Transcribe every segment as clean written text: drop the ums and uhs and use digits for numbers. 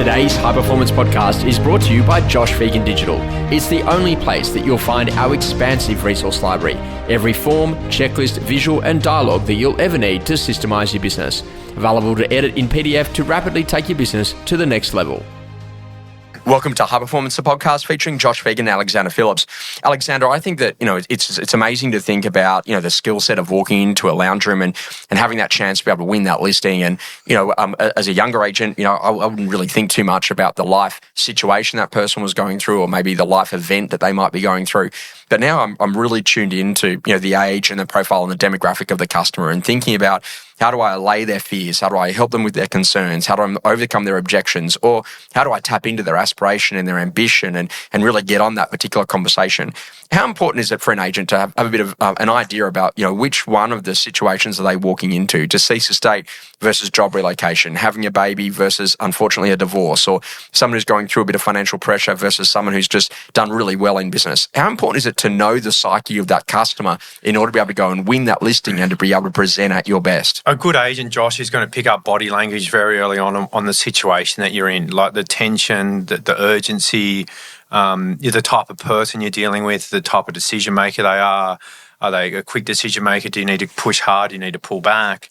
Today's High Performance Podcast is brought to you by Josh Phegan Digital. It's the only place that you'll find our expansive resource library. Every form, checklist, visual and dialogue that you'll ever need to systemize your business. Available to edit in PDF to rapidly take your business to the next level. Welcome to High Performance, the podcast featuring Josh Phegan and Alexander Phillips. Alexander, I think that, it's amazing to think about, the skill set of walking into a lounge room and having that chance to be able to win that listing. And, as a younger agent, I wouldn't really think too much about the life situation that person was going through or maybe the life event that they might be going through. But now I'm really tuned into, the age and the profile and the demographic of the customer and thinking about how do I allay their fears? How do I help them with their concerns? How do I overcome their objections? Or how do I tap into their aspiration and their ambition and really get on that particular conversation? How important is it for an agent to have a bit of an idea about, which one of the situations are they walking into? Deceased estate versus job relocation, having a baby versus, unfortunately, a divorce, or someone who's going through a bit of financial pressure versus someone who's just done really well in business. How important is it to know the psyche of that customer in order to be able to go and win that listing and to be able to present at your best? A good agent, Josh, is going to pick up body language very early on the situation that you're in, like the tension, the urgency, the type of person you're dealing with, the type of decision maker they are. Are they a quick decision maker? Do you need to push hard? Do you need to pull back?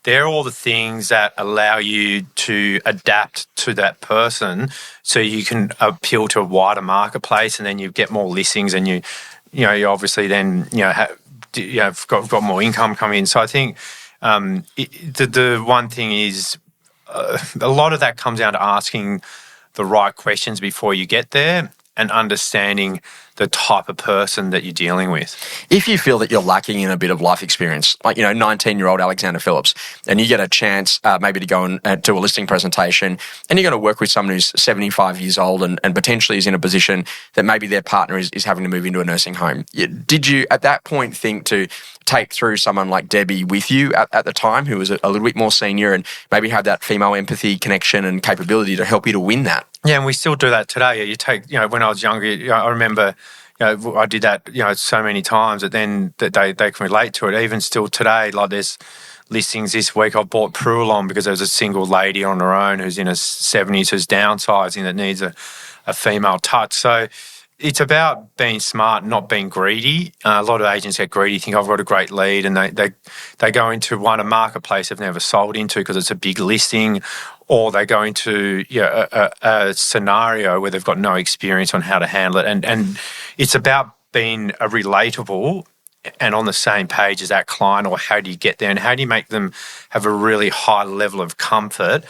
They're all the things that allow you to adapt to that person so you can appeal to a wider marketplace, and then you get more listings and you obviously then have got more income coming in. So I think the one thing is a lot of that comes down to asking the right questions before you get there and understanding the type of person that you're dealing with. If you feel that you're lacking in a bit of life experience, like, 19-year-old Alexander Phillips, and you get a chance maybe to go and do a listing presentation, and you're going to work with someone who's 75 years old and potentially is in a position that maybe their partner is having to move into a nursing home. Did you, at that point, think to take through someone like Debbie with you at the time, who was a little bit more senior and maybe have that female empathy, connection and capability to help you to win that? Yeah, and we still do that today. You take, when I was younger, I remember, I did that, so many times that then that they can relate to it. Even still today, like there's listings this week. I bought Prulon because there was a single lady on her own who's in her 70s who's downsizing that needs a female touch. So it's about being smart, not being greedy. A lot of agents get greedy, think I've got a great lead, and they go into a marketplace they've never sold into because it's a big listing, or they go into a scenario where they've got no experience on how to handle it. And it's about being relatable and on the same page as that client, or how do you get there and how do you make them have a really high level of comfort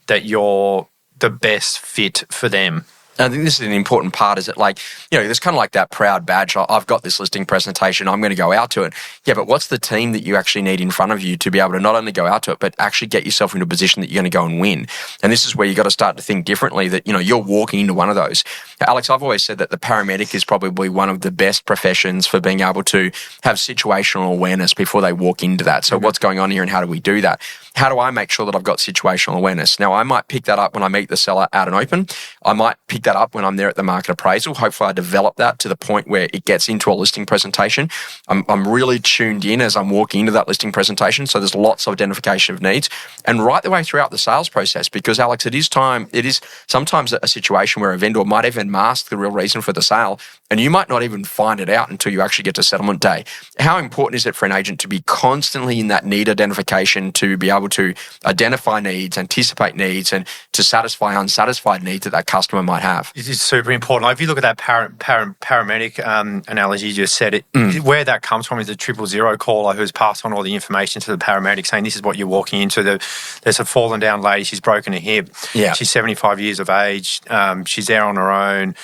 that you're the best fit for them. I think this is an important part, is it there's kind of like that proud badge. I've got this listing presentation, I'm going to go out to it. Yeah, but what's the team that you actually need in front of you to be able to not only go out to it, but actually get yourself into a position that you're going to go and win? And this is where you got to start to think differently, that, you're walking into one of those. Alex, I've always said that the paramedic is probably one of the best professions for being able to have situational awareness before they walk into that. So what's going on here and how do we do that? How do I make sure that I've got situational awareness? Now, I might pick that up when I meet the seller out and open. I might pick that up when I'm there at the market appraisal. Hopefully I develop that to the point where it gets into a listing presentation. I'm really tuned in as I'm walking into that listing presentation. So there's lots of identification of needs, and right the way throughout the sales process, because Alex, it is sometimes a situation where a vendor might even mask the real reason for the sale, and you might not even find it out until you actually get to settlement day. How important is it for an agent to be constantly in that need identification, to be able to identify needs, anticipate needs, and to satisfy unsatisfied needs that customer might have? It is super important. If you look at that paramedic analogy you just said, where that comes from is the 000 caller who's passed on all the information to the paramedic saying this is what you're walking into. There's a fallen down lady, she's broken a hip. Yeah. She's 75 years of age. She's there on her own.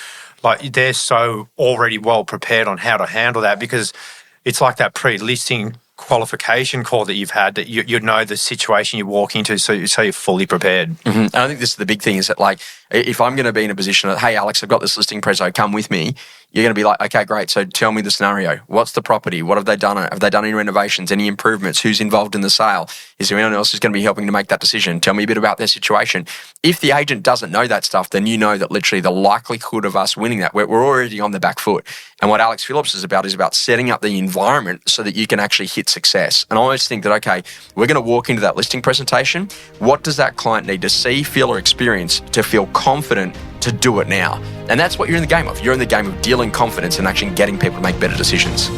They're so already well prepared on how to handle that, because it's like that pre-listing qualification call that you've had, that you know the situation you walk into, so you're fully prepared. Mm-hmm. And I think this is the big thing, is that if I'm going to be in a position that, hey, Alex, I've got this listing preso, come with me, you're going to be like, okay, great. So tell me the scenario. What's the property? What have they done? Have they done any renovations, any improvements? Who's involved in the sale? Is there anyone else who's going to be helping to make that decision? Tell me a bit about their situation. If the agent doesn't know that stuff, then you know that literally the likelihood of us winning that, we're already on the back foot. And what Alex Phillips is about setting up the environment so that you can actually hit success. And I always think that, okay, we're going to walk into that listing presentation. What does that client need to see, feel, or experience to feel confident to do it now? And that's what you're in the game of. You're in the game of dealing confidence and actually getting people to make better decisions.